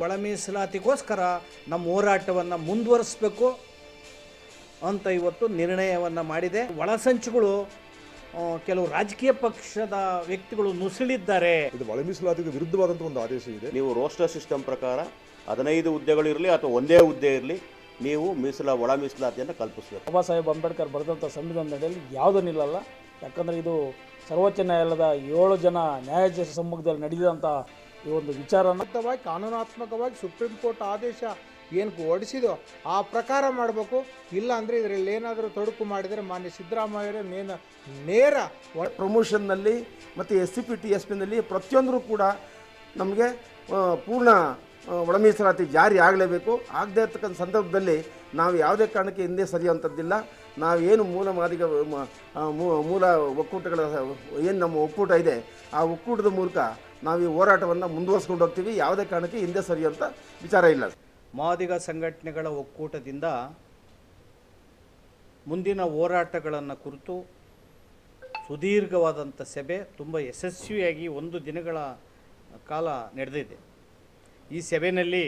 ಒಳ ಮೀಸಲಾತಿಗೋಸ್ಕರ ನಮ್ಮ ಹೋರಾಟವನ್ನು ಮುಂದುವರಿಸಬೇಕು ಅಂತ ಇವತ್ತು ನಿರ್ಣಯವನ್ನು ಮಾಡಿದೆ. ಒಳಸಂಚುಗಳು ಕೆಲವು ರಾಜಕೀಯ ಪಕ್ಷದ ವ್ಯಕ್ತಿಗಳು ನುಸುಳಿದ್ದಾರೆ. ಇದು ಒಳ ಮೀಸಲಾತಿಗೆ ವಿರುದ್ಧವಾದಂಥ ಒಂದು ಆದೇಶ ಇದೆ. ನೀವು ರೋಸ್ಟರ್ ಸಿಸ್ಟಮ್ ಪ್ರಕಾರ 15 ಹುದ್ದೆಗಳಿರಲಿ ಅಥವಾ ಒಂದೇ ಹುದ್ದೆ ಇರಲಿ, ನೀವು ಒಳ ಮೀಸಲಾತಿಯನ್ನು ಕಲ್ಪಿಸಬೇಕು. ಬಾಬಾ ಸಾಹೇಬ್ ಅಂಬೇಡ್ಕರ್ ಬರೆದಂಥ ಸಂವಿಧಾನದ ಅಡಿಯಲ್ಲಿ ಯಾವುದೂ ನಿಲ್ಲಲ್ಲ. ಯಾಕಂದರೆ ಇದು ಸರ್ವೋಚ್ಚ ನ್ಯಾಯಾಲಯದ 7 ಜನ ನ್ಯಾಯಾಧೀಶರ ಸಮ್ಮುಖದಲ್ಲಿ ನಡೆದಂಥ ಈ ಒಂದು ವಿಚಾರನ ಕಾನೂನಾತ್ಮಕವಾಗಿ ಸುಪ್ರೀಂ ಕೋರ್ಟ್ ಆದೇಶ ಏನು ಹೊರಡಿಸಿದೋ ಆ ಪ್ರಕಾರ ಮಾಡಬೇಕು. ಇಲ್ಲ ಅಂದರೆ ಇದರಲ್ಲಿ ಏನಾದರೂ ತೊಡಕು ಮಾಡಿದರೆ ಮಾನ್ಯ ಸಿದ್ದರಾಮಯ್ಯರೇ ನೇರ ಪ್ರಮೋಷನ್ನಲ್ಲಿ ಮತ್ತು SCP TSPನಲ್ಲಿ ಪ್ರತಿಯೊಂದರೂ ಕೂಡ ನಮಗೆ ಪೂರ್ಣ ಒಳ ಮೀಸಲಾತಿ ಜಾರಿ ಆಗಲೇಬೇಕು. ಆಗದೇ ಇರ್ತಕ್ಕಂಥ ಸಂದರ್ಭದಲ್ಲಿ ನಾವು ಯಾವುದೇ ಕಾರಣಕ್ಕೆ ಹಿಂದೆ ಸರಿಯುವಂಥದ್ದಿಲ್ಲ. ನಾವೇನು ಮೂಲ ಒಕ್ಕೂಟಗಳ ಏನು ನಮ್ಮ ಒಕ್ಕೂಟ ಇದೆ, ಆ ಒಕ್ಕೂಟದ ಮೂಲಕ ನಾವು ಈ ಹೋರಾಟವನ್ನು ಮುಂದುವರಿಸ್ಕೊಂಡು ಹೋಗ್ತೀವಿ. ಯಾವುದೇ ಕಾರಣಕ್ಕೆ ಹಿಂದೆ ಸರಿಯುವಂಥ ವಿಚಾರ ಇಲ್ಲ. ಮಾದಿಗ ಸಂಘಟನೆಗಳ ಒಕ್ಕೂಟದಿಂದ ಮುಂದಿನ ಹೋರಾಟಗಳನ್ನು ಕುರಿತು ಸುದೀರ್ಘವಾದಂಥ ಸಭೆ ತುಂಬ ಯಶಸ್ವಿಯಾಗಿ 1 ದಿನಗಳ ಕಾಲ ನಡೆದಿದೆ. ಈ ಸಭೆಯಲ್ಲಿ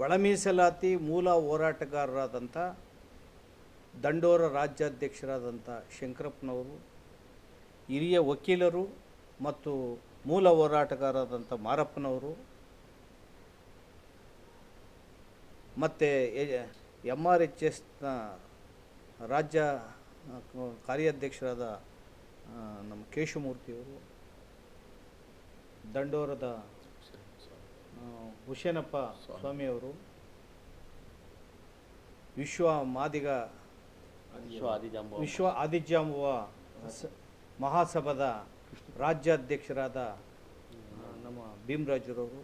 ಒಳ ಮೀಸಲಾತಿ ಮೂಲ ಹೋರಾಟಗಾರರಾದಂಥ ದಂಡೋರ ರಾಜ್ಯಾಧ್ಯಕ್ಷರಾದಂಥ ಶಂಕರಪ್ಪನವರು, ಹಿರಿಯ ವಕೀಲರು ಮತ್ತು ಮೂಲ ಹೋರಾಟಗಾರರಾದಂಥ ಮಾರಪ್ಪನವರು, ಮತ್ತು MRHSನ ರಾಜ್ಯ ಕಾರ್ಯಾಧ್ಯಕ್ಷರಾದ ನಮ್ಮ ಕೇಶಮೂರ್ತಿಯವರು, ದಂಡೋರದ ಹುಸೇನಪ್ಪ ಸ್ವಾಮಿಯವರು, ವಿಶ್ವ ಆದಿಜಾಂಬುವ ಮಹಾಸಭಾದ ರಾಜ್ಯಾಧ್ಯಕ್ಷರಾದ ನಮ್ಮ ಭೀಮರಾಜರವರು,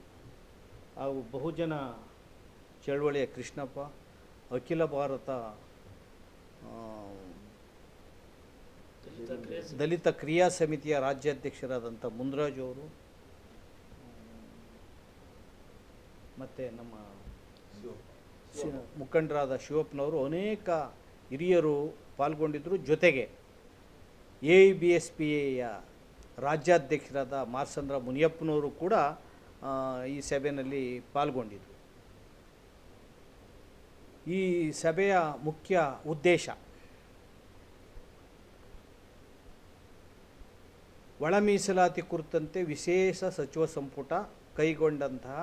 ಹಾಗೂ ಬಹುಜನ ಚಳವಳಿಯ ಕೃಷ್ಣಪ್ಪ, ಅಖಿಲ ಭಾರತ ದಲಿತ ಕ್ರಿಯಾ ಸಮಿತಿಯ ರಾಜ್ಯಾಧ್ಯಕ್ಷರಾದಂಥ ಮುಂದರಾಜು ಅವರು, ಮತ್ತು ನಮ್ಮ ಮುಖಂಡರಾದ ಶಿವಪ್ಪನವರು, ಅನೇಕ ಹಿರಿಯರು ಪಾಲ್ಗೊಂಡಿದ್ದರು. ಜೊತೆಗೆ AIBSPಯ ರಾಜ್ಯಾಧ್ಯಕ್ಷರಾದ ಮಾರ್ಸಂದ್ರ ಮುನಿಯಪ್ಪನವರು ಕೂಡ ಈ ಸಭೆಯಲ್ಲಿ ಪಾಲ್ಗೊಂಡಿದ್ದರು. ಈ ಸಭೆಯ ಮುಖ್ಯ ಉದ್ದೇಶ ಒಳ ಮೀಸಲಾತಿ ಕುರಿತಂತೆ ವಿಶೇಷ ಸಚಿವ ಸಂಪುಟ ಕೈಗೊಂಡಂತಹ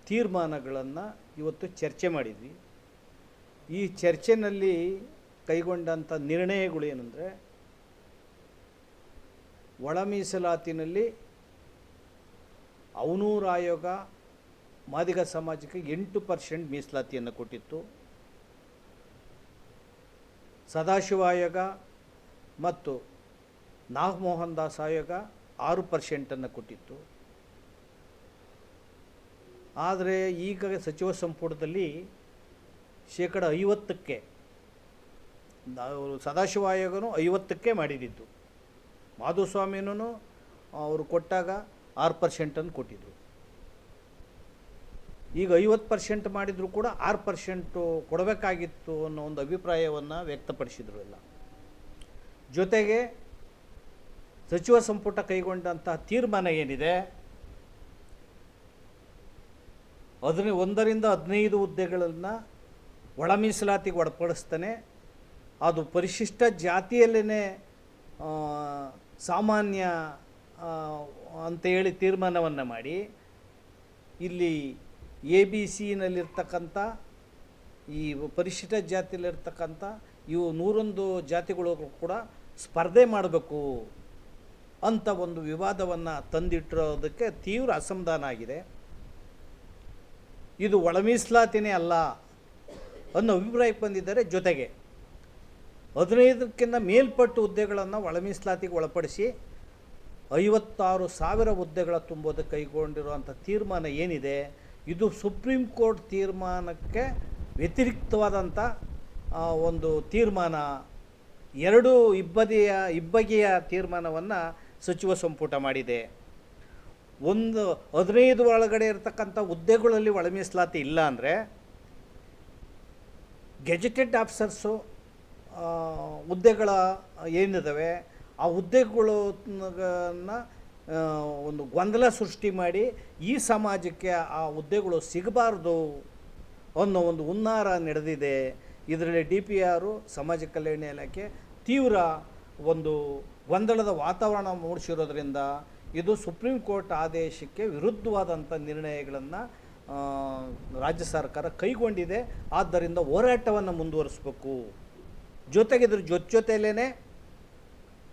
ತೀರ್ಮಾನಗಳನ್ನು ಇವತ್ತು ಚರ್ಚೆ ಮಾಡಿದ್ವಿ. ಈ ಚರ್ಚೆಯಲ್ಲಿ ಕೈಗೊಂಡಂಥ ನಿರ್ಣಯಗಳು ಏನಂದರೆ, ಒಳ ಮೀಸಲಾತಿನಲ್ಲಿ ಅವನೂರು ಆಯೋಗ ಮಾದಿಗ ಸಮಾಜಕ್ಕೆ 8% ಮೀಸಲಾತಿಯನ್ನು ಕೊಟ್ಟಿತ್ತು. ಸದಾಶಿವ ಆಯೋಗ ಮತ್ತು ನಾಗಮೋಹನ್ ದಾಸ್ ಆಯೋಗ 6% ಕೊಟ್ಟಿತ್ತು. ಆದರೆ ಈಗ ಸಚಿವ ಸಂಪುಟದಲ್ಲಿ 50%ಕ್ಕೆ ಸದಾಶಿವ ಆಯೋಗನೂ 50%ಕ್ಕೆ ಮಾಡಿದ್ದು. ಮಾಧುಸ್ವಾಮಿನೂ ಅವರು ಕೊಟ್ಟಾಗ 6% ಕೊಟ್ಟಿದ್ದರು. ಈಗ 50% ಮಾಡಿದರೂ ಕೂಡ 6% ಕೊಡಬೇಕಾಗಿತ್ತು ಅನ್ನೋ ಒಂದು ಅಭಿಪ್ರಾಯವನ್ನು ವ್ಯಕ್ತಪಡಿಸಿದರು ಎಲ್ಲ. ಜೊತೆಗೆ ಸಚಿವ ಸಂಪುಟ ಕೈಗೊಂಡಂಥ ತೀರ್ಮಾನ ಏನಿದೆ, 1 ರಿಂದ 15 ಹುದ್ದೆಗಳನ್ನು ಒಳ ಮೀಸಲಾತಿಗೆ ಒಳಪಡಿಸ್ತಾನೆ. ಅದು ಪರಿಶಿಷ್ಟ ಜಾತಿಯಲ್ಲೇ ಸಾಮಾನ್ಯ ಅಂತೇಳಿ ತೀರ್ಮಾನವನ್ನು ಮಾಡಿ, ಇಲ್ಲಿ ABCನಲ್ಲಿರ್ತಕ್ಕಂಥ ಈ ಪರಿಶಿಷ್ಟ ಜಾತಿಯಲ್ಲಿರ್ತಕ್ಕಂಥ ಇವು 101 ಜಾತಿಗಳು ಕೂಡ ಸ್ಪರ್ಧೆ ಮಾಡಬೇಕು ಅಂತ ಒಂದು ವಿವಾದವನ್ನು ತಂದಿಟ್ಟಿರೋದಕ್ಕೆ ತೀವ್ರ ಅಸಮಾಧಾನ ಆಗಿದೆ. ಇದು ಒಳ ಮೀಸಲಾತಿನೇ ಅಲ್ಲ ಅನ್ನೋ ಅಭಿಪ್ರಾಯಕ್ಕೆ ಬಂದಿದ್ದಾರೆ. ಜೊತೆಗೆ 15ಕ್ಕಿಂತ ಮೇಲ್ಪಟ್ಟು ಹುದ್ದೆಗಳನ್ನು ಒಳ ಮೀಸಲಾತಿಗೆ ಒಳಪಡಿಸಿ 56,000 ಹುದ್ದೆಗಳ ತುಂಬೋದಕ್ಕೆ ಕೈಗೊಂಡಿರುವಂಥ ತೀರ್ಮಾನ ಏನಿದೆ, ಇದು ಸುಪ್ರೀಂ ಕೋರ್ಟ್ ತೀರ್ಮಾನಕ್ಕೆ ವ್ಯತಿರಿಕ್ತವಾದಂಥ ಒಂದು ತೀರ್ಮಾನ. 2 ಇಬ್ಬಗೆಯ ತೀರ್ಮಾನವನ್ನು ಸಚಿವ ಸಂಪುಟ ಮಾಡಿದೆ. 15 ಒಳಗಡೆ ಇರತಕ್ಕಂಥ ಹುದ್ದೆಗಳಲ್ಲಿ ಒಳ ಮೀಸಲಾತಿ ಇಲ್ಲ ಅಂದರೆ ಗೆಜೆಟೆಡ್ ಆಫೀಸರ್ಸು ಹುದ್ದೆಗಳ ಏನಿದ್ದಾವೆ ಆ ಹುದ್ದೆಗಳನ್ನ ಒಂದು ಗೊಂದಲ ಸೃಷ್ಟಿ ಮಾಡಿ ಈ ಸಮಾಜಕ್ಕೆ ಆ ಹುದ್ದೆಗಳು ಸಿಗಬಾರ್ದು ಅನ್ನೋ ಒಂದು ಹುನ್ನಾರ ನಡೆದಿದೆ. ಇದರಲ್ಲಿ DPR ಸಮಾಜ ಕಲ್ಯಾಣ ಇಲಾಖೆ ತೀವ್ರ ಒಂದು ಗೊಂದಲದ ವಾತಾವರಣ ಮೂಡಿಸಿರೋದ್ರಿಂದ ಇದು ಸುಪ್ರೀಂ ಕೋರ್ಟ್ ಆದೇಶಕ್ಕೆ ವಿರುದ್ಧವಾದಂಥ ನಿರ್ಣಯಗಳನ್ನು ರಾಜ್ಯ ಸರ್ಕಾರ ಕೈಗೊಂಡಿದೆ. ಆದ್ದರಿಂದ ಹೋರಾಟವನ್ನು ಮುಂದುವರಿಸಬೇಕು. ಜೊತೆಗೆ ಇದ್ರ ಜೊತೆಯಲ್ಲೇ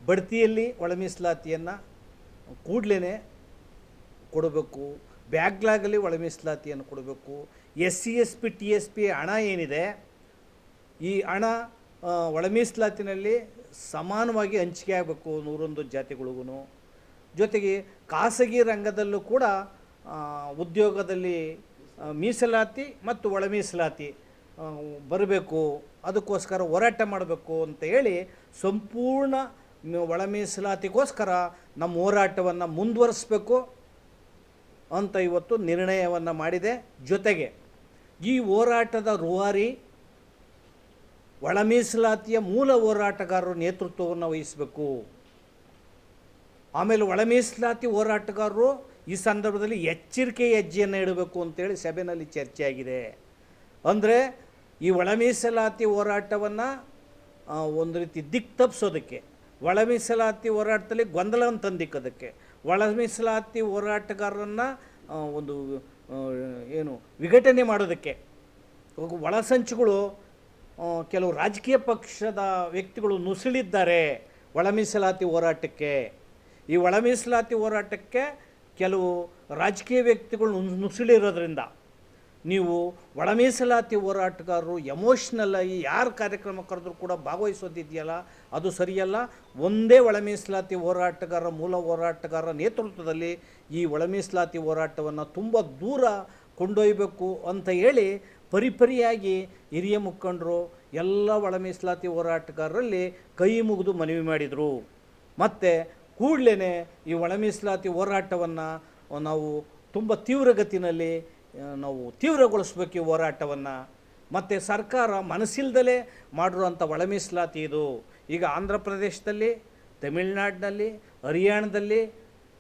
ಬಡ್ತಿಯಲ್ಲಿ ಒಳ ಮೀಸಲಾತಿಯನ್ನು ಕೂಡಲೇ ಕೊಡಬೇಕು. ಬ್ಯಾಕ್ಲಾಗಲ್ಲಿ ಒಳ ಮೀಸಲಾತಿಯನ್ನು ಕೊಡಬೇಕು. SC ST TSP ಹಣ ಏನಿದೆ, ಈ ಹಣ ಒಳ ಮೀಸಲಾತಿನಲ್ಲಿ ಸಮಾನವಾಗಿ ಹಂಚಿಕೆ ಆಗಬೇಕು 101 ಜಾತಿಗಳಿಗೂ. ಜೊತೆಗೆ ಖಾಸಗಿ ರಂಗದಲ್ಲೂ ಕೂಡ ಉದ್ಯೋಗದಲ್ಲಿ ಮೀಸಲಾತಿ ಮತ್ತು ಒಳ ಮೀಸಲಾತಿ ಬರಬೇಕು. ಅದಕ್ಕೋಸ್ಕರ ಹೋರಾಟ ಮಾಡಬೇಕು ಅಂತ ಹೇಳಿ ಸಂಪೂರ್ಣ ಒಳ ಮೀಸಲಾತಿಗೋಸ್ಕರ ನಮ್ಮ ಹೋರಾಟವನ್ನು ಮುಂದುವರಿಸಬೇಕು ಅಂತ ಇವತ್ತು ನಿರ್ಣಯವನ್ನು ಮಾಡಿದೆ. ಜೊತೆಗೆ ಈ ಹೋರಾಟದ ರೂವಾರಿ ಒಳ ಮೀಸಲಾತಿಯ ಮೂಲ ಹೋರಾಟಗಾರರು ನೇತೃತ್ವವನ್ನು ವಹಿಸಬೇಕು. ಆಮೇಲೆ ಒಳ ಮೀಸಲಾತಿ ಹೋರಾಟಗಾರರು ಈ ಸಂದರ್ಭದಲ್ಲಿ ಎಚ್ಚರಿಕೆ ಹೆಜ್ಜೆಯನ್ನು ಇಡಬೇಕು ಅಂತೇಳಿ ಸಭೆಯಲ್ಲಿ ಚರ್ಚೆ ಆಗಿದೆ. ಅಂದರೆ ಈ ಒಳ ಮೀಸಲಾತಿ ಹೋರಾಟವನ್ನು ಒಂದು ರೀತಿ ದಿಕ್ಕು ತಪ್ಪಿಸೋದಕ್ಕೆ, ಒಳ ಮೀಸಲಾತಿ ಹೋರಾಟದಲ್ಲಿ ಗೊಂದಲವನ್ನು ತಂದಿಕ್ಕೋದಕ್ಕೆ, ಒಳ ಮೀಸಲಾತಿ ಹೋರಾಟಗಾರರನ್ನು ಒಂದು ಏನು ವಿಘಟನೆ ಮಾಡೋದಕ್ಕೆ ಒಳಸಂಚುಗಳು ಕೆಲವು ರಾಜಕೀಯ ಪಕ್ಷದ ವ್ಯಕ್ತಿಗಳು ನುಸುಳಿದ್ದಾರೆ ಒಳ ಮೀಸಲಾತಿ ಹೋರಾಟಕ್ಕೆ. ಈ ಒಳ ಮೀಸಲಾತಿ ಹೋರಾಟಕ್ಕೆ ಕೆಲವು ರಾಜಕೀಯ ವ್ಯಕ್ತಿಗಳು ನುಸುಳಿರೋದ್ರಿಂದ ನೀವು ಒಳ ಮೀಸಲಾತಿ ಹೋರಾಟಗಾರರು ಎಮೋಷ್ನಲ್ಲಾಗಿ ಯಾರು ಕಾರ್ಯಕ್ರಮ ಕರೆದ್ರೂ ಕೂಡ ಭಾಗವಹಿಸೋದಿದೆಯಲ್ಲ, ಅದು ಸರಿಯಲ್ಲ. ಒಂದೇ ಒಳ ಮೀಸಲಾತಿ ಮೂಲ ಹೋರಾಟಗಾರರ ನೇತೃತ್ವದಲ್ಲಿ ಈ ಒಳ ಮೀಸಲಾತಿ ಹೋರಾಟವನ್ನು ತುಂಬ ದೂರ ಕೊಂಡೊಯ್ಯಬೇಕು ಅಂತ ಹೇಳಿ ಪರಿಪರಿಯಾಗಿ ಹಿರಿಯ ಮುಖಂಡರು ಎಲ್ಲ ಒಳ ಮೀಸಲಾತಿ ಹೋರಾಟಗಾರರಲ್ಲಿ ಕೈ ಮುಗಿದು ಮನವಿ ಮಾಡಿದರು. ಮತ್ತು ಕೂಡಲೇ ಈ ಒಳ ಮೀಸಲಾತಿ ಹೋರಾಟವನ್ನು ನಾವು ತುಂಬ ತೀವ್ರಗತಿನಲ್ಲಿ ನಾವು ತೀವ್ರಗೊಳಿಸ್ಬೇಕು ಈ ಹೋರಾಟವನ್ನು. ಮತ್ತು ಸರ್ಕಾರ ಮನಸ್ಸಿಲ್ದಲೇ ಮಾಡಿರುವಂಥ ಒಳ ಮೀಸಲಾತಿ ಇದು. ಈಗ ಆಂಧ್ರ ಪ್ರದೇಶದಲ್ಲಿ, ತಮಿಳುನಾಡಿನಲ್ಲಿ, ಹರಿಯಾಣದಲ್ಲಿ,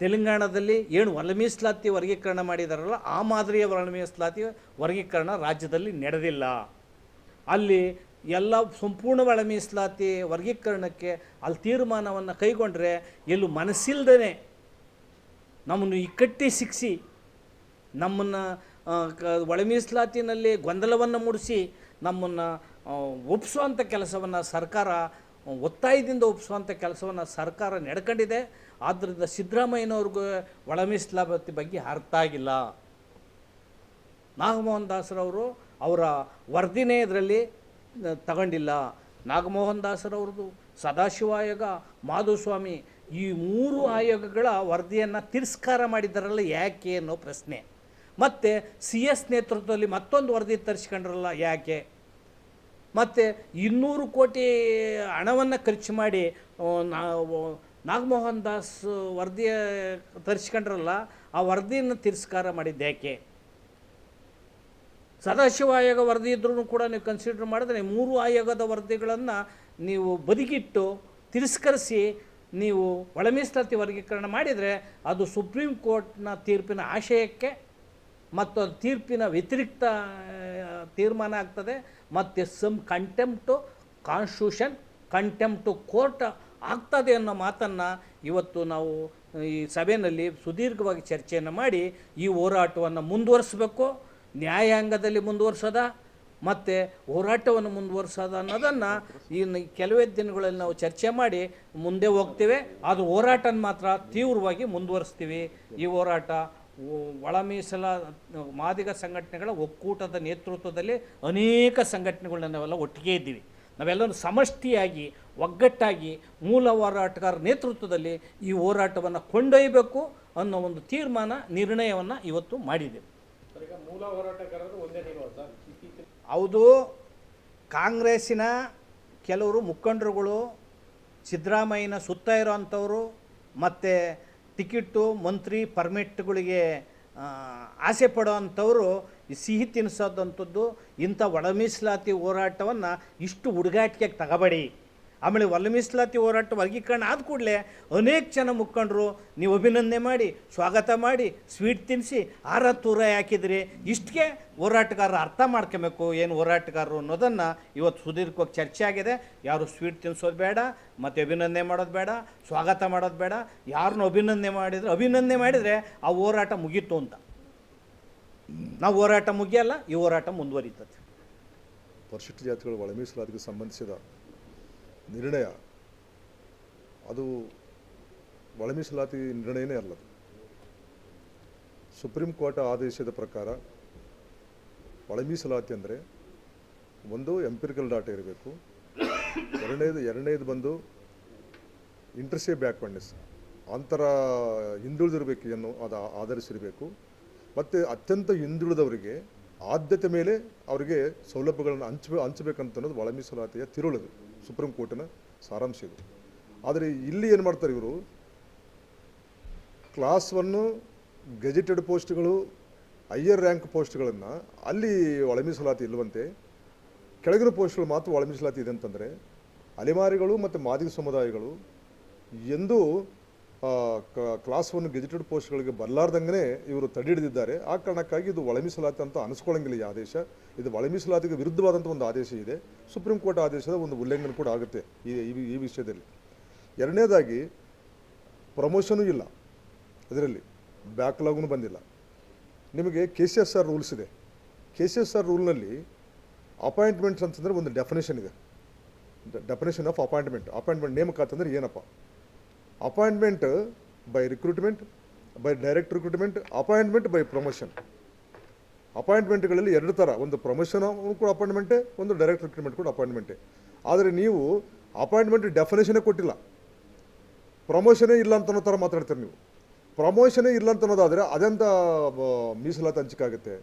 ತೆಲಂಗಾಣದಲ್ಲಿ ಏನು ಒಳ ಮೀಸಲಾತಿ ವರ್ಗೀಕರಣ ಮಾಡಿದಾರಲ್ಲ, ಆ ಮಾದರಿಯ ಒಳ ಮೀಸಲಾತಿ ವರ್ಗೀಕರಣ ರಾಜ್ಯದಲ್ಲಿ ನಡೆದಿಲ್ಲ. ಅಲ್ಲಿ ಎಲ್ಲ ಸಂಪೂರ್ಣ ಒಳ ಮೀಸಲಾತಿ ವರ್ಗೀಕರಣಕ್ಕೆ ಅಲ್ಲಿ ತೀರ್ಮಾನವನ್ನು ಕೈಗೊಂಡ್ರೆ ಎಲ್ಲೂ ಮನಸ್ಸಿಲ್ದೇ ನಮ್ಮನ್ನು ಇಕ್ಕಟ್ಟಿ ಶಿಕ್ಷಿ ನಮ್ಮನ್ನು ಒಳ ಮೀಸಲಾತಿನಲ್ಲಿ ಗೊಂದಲವನ್ನು ಮೂಡಿಸಿ ನಮ್ಮನ್ನು ಒಪ್ಪಿಸುವಂಥ ಕೆಲಸವನ್ನು ಸರ್ಕಾರ ಒತ್ತಾಯದಿಂದ ಒಪ್ಪಿಸುವಂಥ ಕೆಲಸವನ್ನು ಸರ್ಕಾರ ನಡ್ಕೊಂಡಿದೆ. ಆದ್ದರಿಂದ ಸಿದ್ದರಾಮಯ್ಯನವ್ರಿಗೂ ಒಳ ಮೀಸಲಾತಿ ಬಗ್ಗೆ ಅರ್ಥ ಆಗಿಲ್ಲ. ನಾಗಮೋಹನ್ ದಾಸರವರು ಅವರ ವರದಿನೇ ಇದರಲ್ಲಿ ತಗೊಂಡಿಲ್ಲ. ನಾಗಮೋಹನ್ ದಾಸರವ್ರದ್ದು, ಸದಾಶಿವ ಆಯೋಗ, ಮಾಧುಸ್ವಾಮಿ ಈ 3 ಆಯೋಗಗಳ ವರದಿಯನ್ನು ತಿರಸ್ಕಾರ ಮಾಡಿದ್ದಾರಲ್ಲ ಯಾಕೆ ಅನ್ನೋ ಪ್ರಶ್ನೆ. ಮತ್ತು CS ನೇತೃತ್ವದಲ್ಲಿ ಮತ್ತೊಂದು ವರದಿ ತರಿಸ್ಕೊಂಡ್ರಲ್ಲ ಯಾಕೆ. ಮತ್ತು 200 ಕೋಟಿ ಹಣವನ್ನು ಖರ್ಚು ಮಾಡಿ ನಾಗಮೋಹನ್ ದಾಸ್ ವರದಿಯ ತರಿಸ್ಕೊಂಡ್ರಲ್ಲ, ಆ ವರದಿಯನ್ನು ತಿರಸ್ಕಾರ ಮಾಡಿದ್ದು ಯಾಕೆ. ಸದಾಶಿವ ಆಯೋಗ ವರದಿ ಇದ್ರೂ ಕೂಡ ನೀವು ಕನ್ಸಿಡರ್ ಮಾಡಿದ್ರೆ 3 ಆಯೋಗದ ವರದಿಗಳನ್ನು ನೀವು ಬದಿಗಿಟ್ಟು ತಿರಸ್ಕರಿಸಿ ನೀವು ಒಳ ಮೀಸಲಾತಿ ವರ್ಗೀಕರಣ ಮಾಡಿದರೆ ಅದು ಸುಪ್ರೀಂ ಕೋರ್ಟ್ನ ತೀರ್ಪಿನ ಆಶಯಕ್ಕೆ ಮತ್ತು ಅದು ತೀರ್ಪಿನ ವ್ಯತಿರಿಕ್ತ ತೀರ್ಮಾನ ಆಗ್ತದೆ. ಮತ್ತು ಕಂಟೆಂಪ್ಟು ಕಾನ್ಸ್ಟಿಟ್ಯೂಷನ್, ಕಂಟೆಂಪ್ಟು ಕೋರ್ಟ್ ಆಗ್ತದೆ ಅನ್ನೋ ಮಾತನ್ನು ಇವತ್ತು ನಾವು ಈ ಸಭೆಯಲ್ಲಿ ಸುದೀರ್ಘವಾಗಿ ಚರ್ಚೆಯನ್ನು ಮಾಡಿ ಈ ಹೋರಾಟವನ್ನು ಮುಂದುವರಿಸಬೇಕು. ನ್ಯಾಯಾಂಗದಲ್ಲಿ ಮುಂದುವರ್ಸೋದ ಮತ್ತು ಹೋರಾಟವನ್ನು ಮುಂದುವರ್ಸೋದ ಅನ್ನೋದನ್ನು ಇನ್ನು ಕೆಲವೇ ದಿನಗಳಲ್ಲಿ ನಾವು ಚರ್ಚೆ ಮಾಡಿ ಮುಂದೆ ಹೋಗ್ತೇವೆ. ಅದು ಹೋರಾಟನ ಮಾತ್ರ ತೀವ್ರವಾಗಿ ಮುಂದುವರಿಸ್ತೀವಿ. ಈ ಹೋರಾಟ ಒಳ ಮೀಸಲ ಮಾದಿಗ ಸಂಘಟನೆಗಳ ಒಕ್ಕೂಟದ ನೇತೃತ್ವದಲ್ಲಿ ಅನೇಕ ಸಂಘಟನೆಗಳನ್ನ ನಾವೆಲ್ಲ ಒಟ್ಟಿಗೆ ಇದ್ದೀವಿ. ನಾವೆಲ್ಲರೂ ಸಮಷ್ಟಿಯಾಗಿ ಒಗ್ಗಟ್ಟಾಗಿ ಮೂಲ ಹೋರಾಟಗಾರ ನೇತೃತ್ವದಲ್ಲಿ ಈ ಹೋರಾಟವನ್ನು ಕೊಂಡೊಯ್ಯಬೇಕು ಅನ್ನೋ ಒಂದು ನಿರ್ಣಯವನ್ನು ಇವತ್ತು ಮಾಡಿದ್ದೇವೆ. ಹೌದು, ಕಾಂಗ್ರೆಸ್ಸಿನ ಕೆಲವರು ಮುಖಂಡರುಗಳು ಸಿದ್ದರಾಮಯ್ಯನ ಸುತ್ತ ಇರೋವಂಥವರು ಮತ್ತು ಟಿಕೆಟು ಮಂತ್ರಿ ಪರ್ಮಿಟ್ಗಳಿಗೆ ಆಸೆ ಪಡೋವಂಥವರು ಸಿಹಿ ತಿನ್ನಿಸೋದಂಥದ್ದು. ಇಂಥ ಒಳ ಮೀಸಲಾತಿ ಹೋರಾಟವನ್ನು ಇಷ್ಟು ಹುಡುಗಾಟಿಗೆ ತಗೋಬೇಡಿ. ಆಮೇಲೆ ಒಳ ಮೀಸಲಾತಿ ಹೋರಾಟ ವರ್ಗೀಕರಣ ಆದ ಕೂಡಲೇ ಅನೇಕ ಜನ ಮುಖಂಡರು ನೀವು ಅಭಿನಂದನೆ ಮಾಡಿ ಸ್ವಾಗತ ಮಾಡಿ ಸ್ವೀಟ್ ತಿನ್ನಿಸಿ ಆರ ತೂರ ಹಾಕಿದ್ರಿ. ಇಷ್ಟಕ್ಕೆ ಹೋರಾಟಗಾರರು ಅರ್ಥ ಮಾಡ್ಕೊಬೇಕು ಏನು ಹೋರಾಟಗಾರರು ಅನ್ನೋದನ್ನು ಇವತ್ತು ಸುದೀರ್ಘವಾಗಿ ಚರ್ಚೆ ಆಗಿದೆ. ಯಾರು ಸ್ವೀಟ್ ತಿನ್ನಿಸೋದು ಬೇಡ, ಮತ್ತು ಅಭಿನಂದನೆ ಮಾಡೋದು ಬೇಡ, ಸ್ವಾಗತ ಮಾಡೋದು ಬೇಡ. ಯಾರನ್ನೂ ಅಭಿನಂದನೆ ಮಾಡಿದರೆ ಆ ಹೋರಾಟ ಮುಗೀತು ಅಂತ. ನಾವು ಹೋರಾಟ ಮುಗಿಯಲ್ಲ, ಈ ಹೋರಾಟ ಮುಂದುವರಿತದೆ. ಪರಿಶಿಷ್ಟ ಜಾತಿಗಳ ಒಳ ಮೀಸಲಾತಿಗೆ ಸಂಬಂಧಿಸಿದ ನಿರ್ಣಯ ಅದು ಒಳ ಮೀಸಲಾತಿ ನಿರ್ಣಯನೇ ಅಲ್ಲ. ಸುಪ್ರೀಂ ಕೋರ್ಟ್ ಆದೇಶದ ಪ್ರಕಾರ ಒಳ ಮೀಸಲಾತಿ ಅಂದರೆ ಒಂದು ಎಂಪಿರಿಕಲ್ ಡಾಟಾ ಇರಬೇಕು, ಎರಡನೇದು ಬಂದು ಇಂಟರ್ಸೇ ಬ್ಯಾಕ್ವರ್ಡ್ನೆಸ್ ಅಂತರ ಹಿಂದುಳಿದಿರಬೇಕು ಅನ್ನೋ ಅದು ಆಧರಿಸಿರಬೇಕು. ಮತ್ತು ಅತ್ಯಂತ ಹಿಂದುಳಿದವರಿಗೆ ಆದ್ಯತೆ ಮೇಲೆ ಅವರಿಗೆ ಸೌಲಭ್ಯಗಳನ್ನು ಹಂಚಬೇಕಂತ ಅನ್ನೋದು ಒಳ ಮೀಸಲಾತಿಯ ತಿರುಳದು, ಸುಪ್ರೀಂ ಕೋರ್ಟಿನ ಸಾರಾಂಶ ಇದು. ಆದರೆ ಇಲ್ಲಿ ಏನು ಮಾಡ್ತಾರೆ ಇವರು, ಕ್ಲಾಸ್ 1 ಗೆಜೆಟೆಡ್ ಪೋಸ್ಟ್ಗಳು, ಹೈಯರ್ ರ್ಯಾಂಕ್ ಪೋಸ್ಟ್ಗಳನ್ನು ಅಲ್ಲಿ ಒಳ ಮೀಸಲಾತಿ ಇಲ್ಲವಂತೆ, ಕೆಳಗಿನ ಪೋಸ್ಟ್ಗಳು ಮಾತ್ರ ಒಳ ಮೀಸಲಾತಿ ಇದೆ ಅಂತಂದರೆ ಅಲೆಮಾರಿಗಳು ಮತ್ತು ಮಾದಿಗ ಸಮುದಾಯಗಳು ಎಂದೂ ಕ್ಲಾಸ್ 1 ಗೆಜೆಟೆಡ್ ಪೋಸ್ಟ್ಗಳಿಗೆ ಬರಲಾರ್ದಂಗೆ ಇವರು ತಡೆ ಹಿಡಿದಿದ್ದಾರೆ. ಆ ಕಾರಣಕ್ಕಾಗಿ ಇದು ಒಳ ಮೀಸಲಾತಿ ಅಂತ ಅನಿಸ್ಕೊಳ್ಳಂಗಿಲ್ಲ ಈ ಆದೇಶ. ಇದು ಒಳ ಮೀಸಲಾತಿಗೆ ವಿರುದ್ಧವಾದಂಥ ಒಂದು ಆದೇಶ ಇದೆ. ಸುಪ್ರೀಂ ಕೋರ್ಟ್ ಆದೇಶದ ಒಂದು ಉಲ್ಲಂಘನೆ ಕೂಡ ಆಗುತ್ತೆ ಈ ವಿಷಯದಲ್ಲಿ. ಎರಡನೇದಾಗಿ ಪ್ರಮೋಷನೂ ಇಲ್ಲ, ಅದರಲ್ಲಿ ಬ್ಯಾಕ್ಲಾಗ್ನೂ ಬಂದಿಲ್ಲ. ನಿಮಗೆ KCSR ರೂಲ್ಸ್ ಇದೆ. KCSR ರೂಲ್ನಲ್ಲಿ ಅಪಾಯಿಂಟ್ಮೆಂಟ್ಸ್ ಅಂತಂದರೆ ಒಂದು ಡೆಫಿನೇಷನ್ ಇದೆ. ಡೆಫಿನೇಷನ್ ಆಫ್ ಅಪಾಯಿಂಟ್ಮೆಂಟ್ ನೇಮಕಾತಿ ಅಂದರೆ ಏನಪ್ಪ? Appointment by recruitment, by direct recruitment, appointment by promotion. ಅಪಾಯಿಂಟ್ಮೆಂಟ್ಗಳಲ್ಲಿ 2 ಥರ, ಒಂದು ಪ್ರಮೋಷನ್ ಕೂಡ ಅಪಾಯಿಂಟ್ಮೆಂಟೇ, ಒಂದು ಡೈರೆಕ್ಟ್ ರಿಕ್ರೂಟ್ಮೆಂಟ್ ಕೂಡ ಅಪಾಯಿಂಟ್ಮೆಂಟೇ. ಆದರೆ ನೀವು ಅಪಾಯಿಂಟ್ಮೆಂಟ್ ಡೆಫಿನೇಷನೇ ಕೊಟ್ಟಿಲ್ಲ, ಪ್ರಮೋಷನೇ ಇಲ್ಲ ಅಂತ ಅನ್ನೋ ಥರ ಮಾತಾಡ್ತೀರಿ ನೀವು. ಪ್ರಮೋಷನೇ ಇಲ್ಲ ಅಂತ ಅನ್ನೋದಾದರೆ ಅದೆಂಥ ಮೀಸಲಾತಿ ಹಂಚಿಕೆ ಆಗುತ್ತೆ?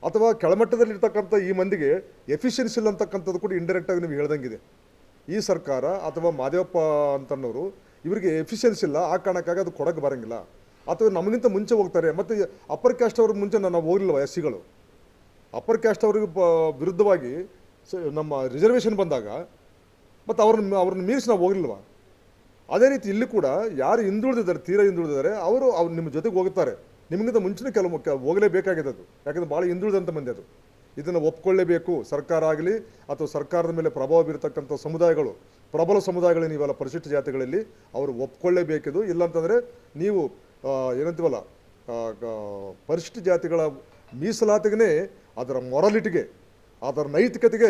ಅಥವಾ ಕೆಳಮಟ್ಟದಲ್ಲಿರ್ತಕ್ಕಂಥ ಈ ಮಂದಿಗೆ ಎಫಿಷಿಯನ್ಸಿ ಇಲ್ಲ ಅಂತಕ್ಕಂಥದ್ದು ಕೂಡ ಇಂಡೈರೆಕ್ಟಾಗಿ ನೀವು ಹೇಳ್ದಂಗಿದೆ. ಈ ಸರ್ಕಾರ ಅಥವಾ ಮಾದೇವಪ್ಪ ಅಂತನ್ನೋರು ಇವರಿಗೆ ಎಫಿಷಿಯನ್ಸಿ ಇಲ್ಲ, ಆ ಕಾರಣಕ್ಕಾಗಿ ಅದು ಕೊಡೋಕ್ಕೆ ಬರೋಂಗಿಲ್ಲ. ಅಥವಾ ನಮಗಿಂತ ಮುಂಚೆ ಹೋಗ್ತಾರೆ. ಮತ್ತು ಅಪ್ಪರ್ ಕ್ಯಾಸ್ಟ್ ಅವ್ರಿಗೆ ಮುಂಚೆ ನಾವು ಹೋಗಲಿಲ್ವ? SCಗಳು ಅಪ್ಪರ್ ಕ್ಯಾಸ್ಟ್ ಅವ್ರಿಗೆ ವಿರುದ್ಧವಾಗಿ ನಮ್ಮ ರಿಸರ್ವೇಷನ್ ಬಂದಾಗ ಮತ್ತು ಅವ್ರನ್ನ ಮೀರಿಸಿ ನಾವು ಹೋಗಲಿಲ್ವ? ಅದೇ ರೀತಿ ಇಲ್ಲಿ ಕೂಡ ಯಾರು ಹಿಂದುಳಿದಿದ್ದಾರೆ, ತೀರಾ ಹಿಂದುಳಿದಿದ್ದಾರೆ, ಅವರು ನಿಮ್ಮ ಜೊತೆಗೆ ಹೋಗುತ್ತಾರೆ. ನಿಮಗಿಂತ ಮುಂಚೆನೇ ಕೆಲವು ಹೋಗಲೇಬೇಕಾಗಿದೆ ಅದು, ಯಾಕಂದರೆ ಭಾಳ ಹಿಂದುಳಿದಂಥ ಮಂದಿ ಅದು. ಇದನ್ನು ಒಪ್ಕೊಳ್ಳೇಬೇಕು. ಸರ್ಕಾರ ಆಗಲಿ ಅಥವಾ ಸರ್ಕಾರದ ಮೇಲೆ ಪ್ರಭಾವ ಬೀರತಕ್ಕಂಥ ಸಮುದಾಯಗಳು, ಪ್ರಬಲ ಸಮುದಾಯಗಳು ನೀವೆಲ್ಲ ಪರಿಶಿಷ್ಟ ಜಾತಿಗಳಲ್ಲಿ ಅವರು ಒಪ್ಕೊಳ್ಳೇಬೇಕಿದು. ಇಲ್ಲಾಂತಂದರೆ ನೀವು ಏನಂತೀವಲ್ಲ, ಪರಿಶಿಷ್ಟ ಜಾತಿಗಳ ಮೀಸಲಾತಿಗೆ, ಅದರ ಮೊರಾಲಿಟಿಗೆ, ಅದರ ನೈತಿಕತೆಗೆ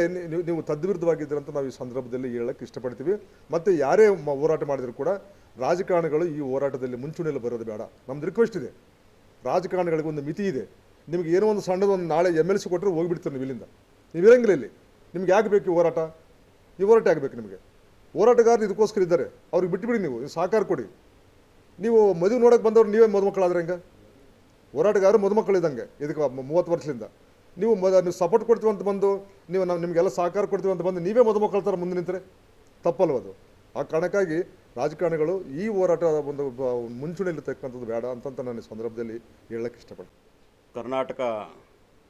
ನೀವು ತದ್ವಿರುದ್ಧವಾಗಿದ್ದೀರಂತ ನಾವು ಈ ಸಂದರ್ಭದಲ್ಲಿ ಹೇಳಕ್ಕೆ ಇಷ್ಟಪಡ್ತೀವಿ. ಮತ್ತು ಯಾರೇ ಹೋರಾಟ ಮಾಡಿದರೂ ಕೂಡ ರಾಜಕಾರಣಿಗಳು ಈ ಹೋರಾಟದಲ್ಲಿ ಮುಂಚೂಣಿಯಲ್ಲಿ ಬರೋದು ಬೇಡ. ನಮ್ದು ರಿಕ್ವೆಸ್ಟ್ ಇದೆ, ರಾಜಕಾರಣಿಗಳಿಗೆ ಒಂದು ಮಿತಿ ಇದೆ. ನಿಮ್ಗೆ ಏನೋ ಒಂದು ಸಣ್ಣದು ಒಂದು ನಾಳೆ MLC ಕೊಟ್ಟರೆ ಹೋಗಿಬಿಡ್ತೀರಿ ನೀವು ಇಲ್ಲಿಂದ, ನೀವು ಇರಂಗಿಲ್ಲ ಇಲ್ಲಿ. ನಿಮ್ಗೆ ಯಾಕೆ ಬೇಕು ಈ ಹೋರಾಟ? ಈ ಹೋರಾಟ ಆಗಬೇಕು ನಿಮಗೆ. ಹೋರಾಟಗಾರರು ಇದಕ್ಕೋಸ್ಕರ ಇದ್ದಾರೆ, ಅವ್ರಿಗೆ ಬಿಟ್ಟುಬಿಡಿ, ನೀವು ಸಹಕಾರ ಕೊಡಿ. ನೀವು ಮದುವೆ ನೋಡೋಕೆ ಬಂದವ್ರು ನೀವೇ ಮದುಮಕ್ಕಳಾದ್ರೆ ಹೆಂಗೆ? ಹೋರಾಟಗಾರರು ಮದುಮಕ್ಕಳಿದ್ದಂಗೆ ಇದಕ್ಕೆ 30 ವರ್ಷದಿಂದ. ನೀವು ಸಪೋರ್ಟ್ ಕೊಡ್ತೀವಿ ಅಂತ ಬಂದು ನಾವು ನಿಮಗೆಲ್ಲ ಸಹಕಾರ ಕೊಡ್ತೀವಿ ಅಂತ ಬಂದು ನೀವೇ ಮದುಮಕ್ಕಳ ಥರ ಮುಂದೆ ನಿಂತರೆ ತಪ್ಪಲ್ವದು. ಆ ಕಾರಣಕ್ಕಾಗಿ ರಾಜಕಾರಣಿಗಳು ಈ ಹೋರಾಟದ ಒಂದು ಮುಂಚೂಣಿಯಲ್ಲಿರ್ತಕ್ಕಂಥದ್ದು ಬೇಡ ಅಂತ ನಾನು ಈ ಸಂದರ್ಭದಲ್ಲಿ ಹೇಳಕ್ಕೆ ಇಷ್ಟಪಡ್ತೀನಿ. ಕರ್ನಾಟಕ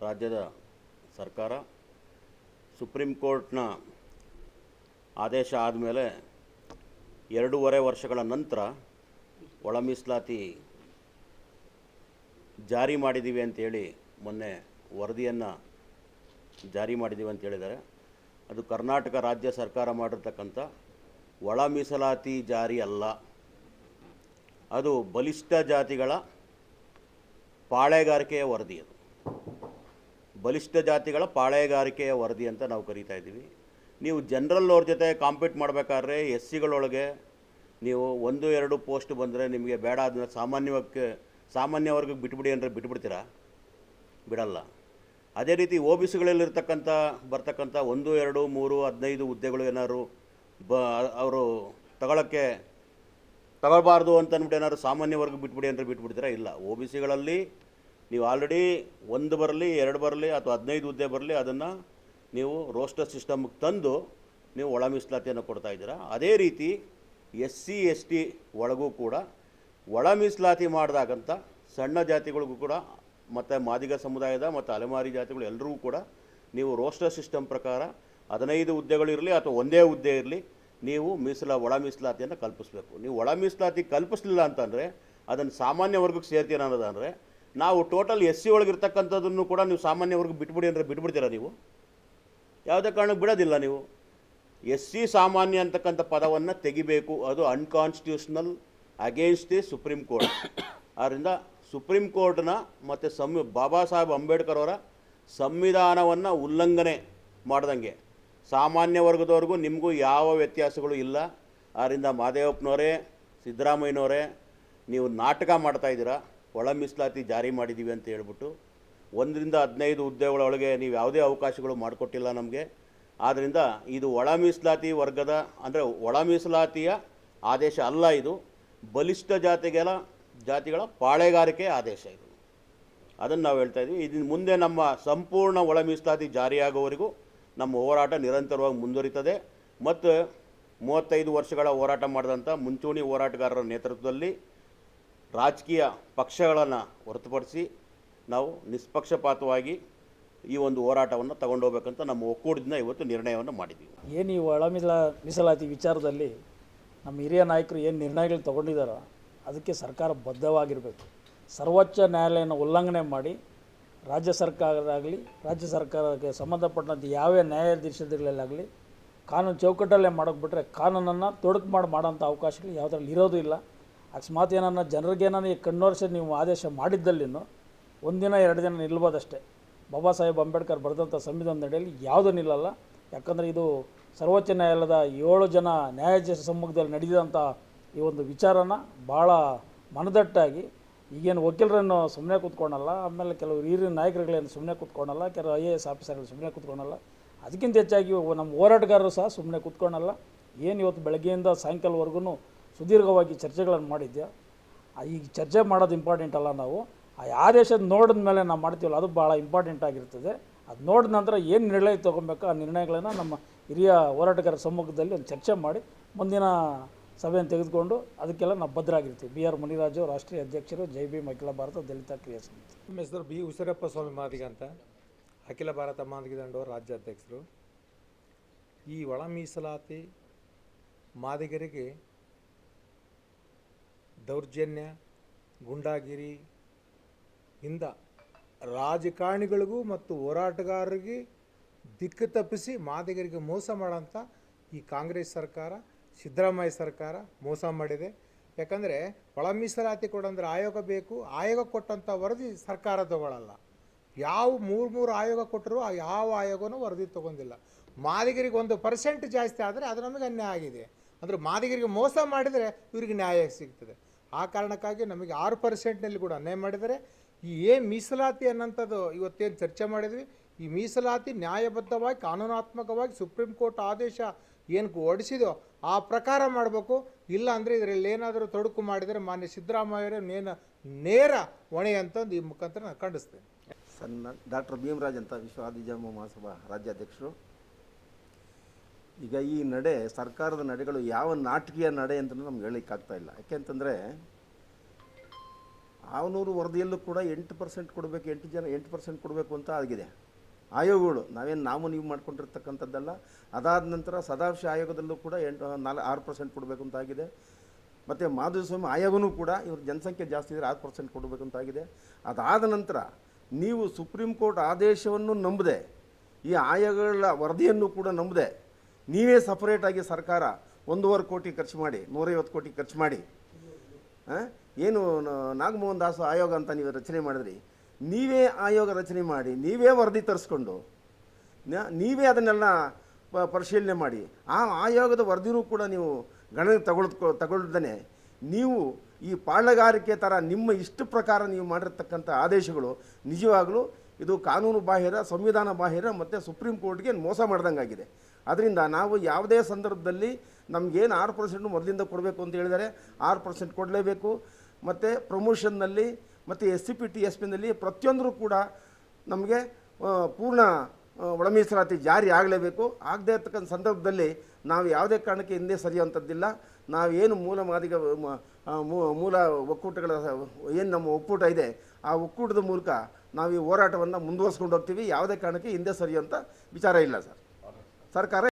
ರಾಜ್ಯದ ಸರ್ಕಾರ ಸುಪ್ರೀಂ ಕೋರ್ಟ್ನ ಆದೇಶ ಆದಮೇಲೆ 2.5 ವರ್ಷಗಳ ನಂತರ ಒಳ ಮೀಸಲಾತಿ ಜಾರಿ ಮಾಡಿದ್ದೀವಿ ಅಂತೇಳಿ ಮೊನ್ನೆ ವರದಿಯನ್ನು ಜಾರಿ ಮಾಡಿದ್ದೀವಿ ಅಂತ ಹೇಳಿದ್ದಾರೆ. ಅದು ಕರ್ನಾಟಕ ರಾಜ್ಯ ಸರ್ಕಾರ ಮಾಡಿರ್ತಕ್ಕಂಥ ಒಳ ಮೀಸಲಾತಿ ಜಾರಿ ಅಲ್ಲ, ಅದು ಬಲಿಷ್ಠ ಜಾತಿಗಳ ಪಾಳೆಗಾರಿಕೆಯ ವರದಿ. ಅದು ಬಲಿಷ್ಠ ಜಾತಿಗಳ ಪಾಳೆಗಾರಿಕೆಯ ವರದಿ ಅಂತ ನಾವು ಕರೀತಾ ಇದ್ದೀವಿ. ನೀವು ಜನರಲ್ ಅವ್ರ ಜೊತೆ ಕಾಂಪೀಟ್ ಮಾಡಬೇಕಾದ್ರೆ SCಗಳೊಳಗೆ ನೀವು 1-2 ಪೋಸ್ಟ್ ಬಂದರೆ ನಿಮಗೆ ಬೇಡ, ಅದನ್ನ ಸಾಮಾನ್ಯ ವರ್ಗಕ್ಕೆ ಬಿಟ್ಬಿಡಿ ಅಂದರೆ ಬಿಟ್ಬಿಡ್ತೀರಾ? ಬಿಡಲ್ಲ. ಅದೇ ರೀತಿ OBCಗಳಲ್ಲಿರ್ತಕ್ಕಂಥ ಬರ್ತಕ್ಕಂಥ 1, 2, 3, 15 ಹುದ್ದೆಗಳು ಏನಾದ್ರು ಅವರು ತಗೊಳ್ಬಾರ್ದು ಅಂತ ಅಂದ್ಬಿಟ್ಟು ಏನಾದ್ರು ಸಾಮಾನ್ಯ ವರ್ಗ ಬಿಟ್ಬಿಡಿ ಅಂದರೆ ಬಿಟ್ಬಿಡ್ತೀರಾ? ಇಲ್ಲ. OBCಗಳಲ್ಲಿ ನೀವು ಆಲ್ರೆಡಿ 1 ಬರಲಿ 2 ಬರಲಿ ಅಥವಾ 15 ಹುದ್ದೆ ಬರಲಿ, ಅದನ್ನು ನೀವು ರೋಸ್ಟರ್ ಸಿಸ್ಟಮ್ಗೆ ತಂದು ನೀವು ಒಳ ಮೀಸಲಾತಿಯನ್ನು ಕೊಡ್ತಾ ಇದ್ದೀರಾ. ಅದೇ ರೀತಿ SC ST ಒಳಗೂ ಕೂಡ ಒಳ ಮೀಸಲಾತಿ ಮಾಡಿದಾಗಂತ ಸಣ್ಣ ಜಾತಿಗಳಿಗೂ ಕೂಡ ಮತ್ತು ಮಾದಿಗ ಸಮುದಾಯದ ಮತ್ತು ಅಲೆಮಾರಿ ಜಾತಿಗಳು ಎಲ್ಲರಿಗೂ ಕೂಡ ನೀವು ರೋಸ್ಟರ್ ಸಿಸ್ಟಮ್ ಪ್ರಕಾರ 15 ಹುದ್ದೆಗಳಿರಲಿ ಅಥವಾ ಒಂದೇ ಹುದ್ದೆ ಇರಲಿ, ನೀವು ಒಳ ಮೀಸಲಾತಿಯನ್ನು ಕಲ್ಪಿಸಬೇಕು. ನೀವು ಒಳ ಮೀಸಲಾತಿ ಕಲ್ಪಿಸಲಿಲ್ಲ ಅಂತಂದರೆ ಅದನ್ನು ಸಾಮಾನ್ಯ ವರ್ಗಕ್ಕೆ ಸೇರ್ತೀರ ಅನ್ನೋದಂದರೆ ನಾವು ಟೋಟಲ್ SC ಒಳಗಿರ್ತಕ್ಕಂಥದ್ದನ್ನು ಕೂಡ ನೀವು ಸಾಮಾನ್ಯ ವರ್ಗ ಬಿಟ್ಬಿಡಿ ಅಂದರೆ ಬಿಟ್ಬಿಡ್ತೀರಾ ನೀವು? ಯಾವುದೇ ಕಾರಣಕ್ಕೆ ಬಿಡೋದಿಲ್ಲ ನೀವು. SC ಸಾಮಾನ್ಯ ಅಂತಕ್ಕಂಥ ಪದವನ್ನು ತೆಗಿಬೇಕು. ಅದು unconstitutional, against the supreme court. ಆದ್ದರಿಂದ ಸುಪ್ರೀಂ ಕೋರ್ಟ್ನ ಮತ್ತು ಬಾಬಾ ಸಾಹೇಬ್ ಅಂಬೇಡ್ಕರ್ ಅವರ ಸಂವಿಧಾನವನ್ನು ಉಲ್ಲಂಘನೆ ಮಾಡ್ದಂಗೆ ಸಾಮಾನ್ಯ ವರ್ಗದವ್ರಿಗೂ ನಿಮಗೂ ಯಾವ ವ್ಯತ್ಯಾಸಗಳು ಇಲ್ಲ. ಆದ್ದರಿಂದ ಮಹದೇವಪ್ಪನವರೇ, ಸಿದ್ದರಾಮಯ್ಯನವರೇ, ನೀವು ನಾಟಕ ಮಾಡ್ತಾಯಿದ್ದೀರಾ. ಒಳ ಮೀಸಲಾತಿ ಜಾರಿ ಮಾಡಿದ್ದೀವಿ ಅಂತ ಹೇಳ್ಬಿಟ್ಟು 1 ರಿಂದ 15 ಹುದ್ದೆಗಳೊಳಗೆ ನೀವು ಯಾವುದೇ ಅವಕಾಶಗಳು ಮಾಡಿಕೊಟ್ಟಿಲ್ಲ ನಮಗೆ. ಆದ್ದರಿಂದ ಇದು ಒಳ ಮೀಸಲಾತಿ ವರ್ಗದ ಅಂದರೆ ಒಳ ಮೀಸಲಾತಿಯ ಆದೇಶ ಅಲ್ಲ. ಇದು ಬಲಿಷ್ಠ ಜಾತಿಗಳ ಪಾಳೆಗಾರಿಕೆ ಆದೇಶ ಇದು. ಅದನ್ನು ನಾವು ಹೇಳ್ತಾ ಇದ್ವಿ. ಇದನ್ನು ಮುಂದೆ ನಮ್ಮ ಸಂಪೂರ್ಣ ಒಳ ಮೀಸಲಾತಿ ಜಾರಿಯಾಗುವವರೆಗೂ ನಮ್ಮ ಹೋರಾಟ ನಿರಂತರವಾಗಿ ಮುಂದುವರಿತದೆ. ಮತ್ತು 35 ವರ್ಷಗಳ ಹೋರಾಟ ಮಾಡಿದಂಥ ಮುಂಚೂಣಿ ಹೋರಾಟಗಾರರ ನೇತೃತ್ವದಲ್ಲಿ ರಾಜಕೀಯ ಪಕ್ಷಗಳನ್ನು ಹೊರತುಪಡಿಸಿ ನಾವು ನಿಷ್ಪಕ್ಷಪಾತವಾಗಿ ಈ ಒಂದು ಹೋರಾಟವನ್ನು ತಗೊಂಡೋಗ್ಬೇಕಂತ ನಮ್ಮ ಒಕ್ಕೂಟದಿಂದ ಇವತ್ತು ನಿರ್ಣಯವನ್ನು ಮಾಡಿದ್ದೀವಿ. ಏನು ಈ ಒಳ ಮೀಸಲಾತಿ ವಿಚಾರದಲ್ಲಿ ನಮ್ಮ ಹಿರಿಯ ನಾಯಕರು ಏನು ನಿರ್ಣಯಗಳು ತಗೊಂಡಿದ್ದಾರೋ ಅದಕ್ಕೆ ಸರ್ಕಾರ ಬದ್ಧವಾಗಿರಬೇಕು. ಸರ್ವೋಚ್ಚ ನ್ಯಾಯಾಲಯನ ಉಲ್ಲಂಘನೆ ಮಾಡಿ ರಾಜ್ಯ ಸರ್ಕಾರಕ್ಕೆ ಸಂಬಂಧಪಟ್ಟಂತೆ ಯಾವ್ಯಾವ ನ್ಯಾಯಾಧೀಶಗಳಲ್ಲಾಗಲಿ ಕಾನೂನು ಚೌಕಟ್ಟಲ್ಲೇ ಮಾಡೋಕ್ಕೆ ಬಿಟ್ಟರೆ ಕಾನೂನನ್ನು ತೊಡಕು ಮಾಡೋಂಥ ಅವಕಾಶಗಳು ಯಾವುದ್ರಲ್ಲಿ ಇರೋದು ಇಲ್ಲ. ಅಕಸ್ಮಾತ್ ಏನನ್ನ ಜನರಿಗೇನೋ ಕಣ್ಣೋರ್ಸಿ ನೀವು ಆದೇಶ ಮಾಡಿದ್ದಲ್ಲಿನೂ 1 ದಿನ 2 ದಿನ ನಿಲ್ಬೋದಷ್ಟೇ. ಬಾಬಾ ಸಾಹೇಬ್ ಅಂಬೇಡ್ಕರ್ ಬರೆದಂಥ ಸಂವಿಧಾನದ ಅಡಿಯಲ್ಲಿ ಯಾವುದೂ ನಿಲ್ಲಲ್ಲ. ಯಾಕಂದರೆ ಇದು ಸರ್ವೋಚ್ಚ ನ್ಯಾಯಾಲಯದ 7 ಜನ ನ್ಯಾಯಾಧೀಶ ಸಮ್ಮುಖದಲ್ಲಿ ನಡೆದಂಥ ಈ ಒಂದು ವಿಚಾರನ ಭಾಳ ಮನದಟ್ಟಾಗಿ ಈಗೇನು ವಕೀಲರನ್ನು ಸುಮ್ಮನೆ ಕೂತ್ಕೊಳಲ್ಲ, ಆಮೇಲೆ ಕೆಲವು ಹಿರಿಯ ನಾಯಕರುಗಳೇನು ಸುಮ್ಮನೆ ಕೂತ್ಕೊಳಲ್ಲ, ಕೆಲವು IAS ಆಫೀಸರ್ಗಳು ಸುಮ್ಮನೆ ಕೂತ್ಕೊಳಲ್ಲ, ಅದಕ್ಕಿಂತ ಹೆಚ್ಚಾಗಿ ನಮ್ಮ ಹೋರಾಟಗಾರರು ಸಹ ಸುಮ್ಮನೆ ಕೂತ್ಕೊಳಲ್ಲ. ಏನು ಇವತ್ತು ಬೆಳಗ್ಗೆಯಿಂದ ಸಾಯಂಕಾಲವರೆಗೂ ಸುದೀರ್ಘವಾಗಿ ಚರ್ಚೆಗಳನ್ನು ಮಾಡಿದ್ದೆ. ಈ ಚರ್ಚೆ ಮಾಡೋದು ಇಂಪಾರ್ಟೆಂಟ್ ಅಲ್ಲ. ನಾವು ಆ ಆದೇಶ ನೋಡಿದ ಮೇಲೆ ನಾವು ಮಾಡ್ತೀವಲ್ಲ, ಅದು ಭಾಳ ಇಂಪಾರ್ಟೆಂಟ್ ಆಗಿರ್ತದೆ. ಅದು ನೋಡಿದ ನಂತರ ಏನು ನಿರ್ಣಯ ತೊಗೊಬೇಕು ಆ ನಿರ್ಣಯಗಳನ್ನು ನಮ್ಮ ಹಿರಿಯ ಹೋರಾಟಗಾರರ ಸಮ್ಮುಖದಲ್ಲಿ ಒಂದು ಚರ್ಚೆ ಮಾಡಿ ಮುಂದಿನ ಸಭೆಯನ್ನು ತೆಗೆದುಕೊಂಡು ಅದಕ್ಕೆಲ್ಲ ನಾವು ಭದ್ರಾಗಿರ್ತೀವಿ. BR ಮುನಿರಾಜು, ರಾಷ್ಟ್ರೀಯ ಅಧ್ಯಕ್ಷರು, ಜೈ ಭೀಮ್ ಅಖಿಲ ಭಾರತ ದಲಿತ ಕ್ರಿಯಾ ಸಮಿತಿ. ನಮ್ಮ ಹೆಸರು B. ಉಸಿರಪ್ಪ ಸ್ವಾಮಿ ಮಾದಿಗ ಅಂತ, ಅಖಿಲ ಭಾರತ ಮಾದಿಗ ದಂಡೋರ ರಾಜ್ಯಾಧ್ಯಕ್ಷರು. ಈ ಒಳ ಮೀಸಲಾತಿ ಮಾದಿಗರಿಗೆ ದೌರ್ಜನ್ಯ, ಗುಂಡಾಗಿರಿ ಇಂದ ರಾಜಕಾರಣಿಗಳಿಗೂ ಮತ್ತು ಹೋರಾಟಗಾರರಿಗೆ ದಿಕ್ಕು ತಪ್ಪಿಸಿ ಮಾದಿಗರಿಗೆ ಮೋಸ ಮಾಡೋಂಥ ಈ ಕಾಂಗ್ರೆಸ್ ಸರ್ಕಾರ, ಸಿದ್ದರಾಮಯ್ಯ ಸರ್ಕಾರ ಮೋಸ ಮಾಡಿದೆ. ಯಾಕಂದರೆ ಒಳ ಮೀಸಲಾತಿ ಕೊಡಂದ್ರೆ ಆಯೋಗ ಬೇಕು. ಆಯೋಗ ಕೊಟ್ಟಂಥ ವರದಿ ಸರ್ಕಾರ ತಗೊಳ್ಳಲ್ಲ. ಯಾವ 3 ಆಯೋಗ ಕೊಟ್ಟರು ಆ ಯಾವ ಆಯೋಗನೂ ವರದಿ ತೊಗೊಂಡಿಲ್ಲ. ಮಾದಿಗರಿಗೆ 1% ಜಾಸ್ತಿ ಆದರೆ ಅದು ನಮಗೆ ಅನ್ಯಾಯ ಆಗಿದೆ. ಅಂದರೆ ಮಾದಿಗರಿಗೆ ಮೋಸ ಮಾಡಿದರೆ ಇವರಿಗೆ ನ್ಯಾಯ ಸಿಗ್ತದೆ. ಆ ಕಾರಣಕ್ಕಾಗಿ ನಮಗೆ 6%ನಲ್ಲಿ ಕೂಡ ಅನ್ಯಾಯ ಮಾಡಿದರೆ. ಈ ಮೀಸಲಾತಿ ಅನ್ನೋಂಥದ್ದು ಇವತ್ತೇನು ಚರ್ಚೆ ಮಾಡಿದ್ವಿ, ಈ ಮೀಸಲಾತಿ ನ್ಯಾಯಬದ್ಧವಾಗಿ ಕಾನೂನಾತ್ಮಕವಾಗಿ ಸುಪ್ರೀಂ ಕೋರ್ಟ್ ಆದೇಶ ಏನು ಹೊರಡಿಸಿದೋ ಆ ಪ್ರಕಾರ ಮಾಡಬೇಕು. ಇಲ್ಲ ಅಂದರೆ ಇದರಲ್ಲಿ ಏನಾದರೂ ತೊಡಕು ಮಾಡಿದರೆ ಮಾನ್ಯ ಸಿದ್ದರಾಮಯ್ಯರೇ ನೇರ ಹೊಣೆ ಅಂತಂದು ಈ ಮುಖಾಂತರ ನಾನು ಖಂಡಿಸ್ತೇನೆ. ಸಣ್ಣ ಡಾಕ್ಟರ್ ಭೀಮರಾಜ್ ಅಂತ ವಿಶ್ವ ಆದಿಜಾಮ ಮಹಾಸಭಾ ರಾಜ್ಯಾಧ್ಯಕ್ಷರು. ಈಗ ಈ ನಡೆ, ಸರ್ಕಾರದ ನಡೆಗಳು ಯಾವ ನಾಟಕೀಯ ನಡೆ ಅಂತಲೂ ನಮ್ಗೆ ಹೇಳಲಿಕ್ಕಾಗ್ತಾ ಇಲ್ಲ. ಯಾಕೆಂತಂದರೆ ಆವನೂರು ವರದಿಯಲ್ಲೂ ಕೂಡ 8% ಕೊಡಬೇಕು, 8% ಕೊಡಬೇಕು ಅಂತ ಆಗಿದೆ. ಆಯೋಗಗಳು ನಾವು ನೀವು ಮಾಡ್ಕೊಂಡಿರ್ತಕ್ಕಂಥದ್ದಲ್ಲ. ಅದಾದ ನಂತರ ಸದಾಶಿವ ಆಯೋಗದಲ್ಲೂ ಕೂಡ 6% ಕೊಡಬೇಕು ಅಂತ ಆಗಿದೆ. ಮತ್ತು ಮಾಧುಸ್ವಾಮಿ ಆಯೋಗನೂ ಕೂಡ ಇವ್ರ ಜನಸಂಖ್ಯೆ ಜಾಸ್ತಿ ಇದ್ದರೆ 6% ಕೊಡಬೇಕು ಅಂತ ಆಗಿದೆ. ಅದಾದ ನಂತರ ನೀವು ಸುಪ್ರೀಂ ಕೋರ್ಟ್ ಆದೇಶವನ್ನು ನಂಬದೆ, ಈ ಆಯೋಗಗಳ ವರದಿಯನ್ನು ಕೂಡ ನಂಬದೆ, ನೀವೇ ಸಪರೇಟಾಗಿ ಸರ್ಕಾರ 1.5 ಕೋಟಿ ಖರ್ಚು ಮಾಡಿ 150 ಕೋಟಿ ಖರ್ಚು ಮಾಡಿ ಏನು ನಾಗಮೋಹನ್ ದಾಸ್ ಆಯೋಗ ಅಂತ ನೀವು ರಚನೆ ಮಾಡಿದ್ರಿ. ನೀವೇ ಆಯೋಗ ರಚನೆ ಮಾಡಿ, ನೀವೇ ವರದಿ ತರಿಸ್ಕೊಂಡು, ನೀವೇ ಅದನ್ನೆಲ್ಲ ಪರಿಶೀಲನೆ ಮಾಡಿ, ಆ ಆಯೋಗದ ವರದಿನೂ ಕೂಡ ನೀವು ಗಣನೆಗೆ ತಗೊಳ್ದೇ ನೀವು ಈ ಪಾಳಗಾರಿಕೆ ಥರ ನಿಮ್ಮ ಇಷ್ಟ ಪ್ರಕಾರ ನೀವು ಮಾಡಿರ್ತಕ್ಕಂಥ ಆದೇಶಗಳು ನಿಜವಾಗಲೂ ಇದು ಕಾನೂನು ಬಾಹಿರ, ಸಂವಿಧಾನ ಬಾಹಿರ ಮತ್ತು ಸುಪ್ರೀಂ ಕೋರ್ಟ್ಗೆ ಮೋಸ ಮಾಡ್ದಂಗಾಗಿದೆ. ಅದರಿಂದ ನಾವು ಯಾವುದೇ ಸಂದರ್ಭದಲ್ಲಿ ನಮಗೇನು 6% ಮೊದಲಿಂದ ಕೊಡಬೇಕು ಅಂತ ಹೇಳಿದರೆ 6% ಕೊಡಲೇಬೇಕು. ಮತ್ತು ಪ್ರಮೋಷನ್ನಲ್ಲಿ ಮತ್ತು SCP TSPನಲ್ಲಿ ಪ್ರತಿಯೊಂದರೂ ಕೂಡ ನಮಗೆ ಪೂರ್ಣ ಒಳ ಮೀಸಲಾತಿ ಜಾರಿ ಆಗಲೇಬೇಕು. ಆಗದೇ ಇರ್ತಕ್ಕಂಥ ಸಂದರ್ಭದಲ್ಲಿ ನಾವು ಯಾವುದೇ ಕಾರಣಕ್ಕೆ ಹಿಂದೆ ಸರಿಯುವಂಥದ್ದಿಲ್ಲ. ನಾವೇನು ಮೂಲ ಒಕ್ಕೂಟಗಳ ಏನು ನಮ್ಮ ಒಕ್ಕೂಟ ಇದೆ, ಆ ಒಕ್ಕೂಟದ ಮೂಲಕ ನಾವು ಈ ಹೋರಾಟವನ್ನು ಮುಂದುವರಿಸ್ಕೊಂಡು ಹೋಗ್ತೀವಿ. ಯಾವುದೇ ಕಾರಣಕ್ಕೆ ಹಿಂದೆ ಸರಿಯುವಂಥ ವಿಚಾರ ಇಲ್ಲ ಸರ್. ಸರ್ಕಾರ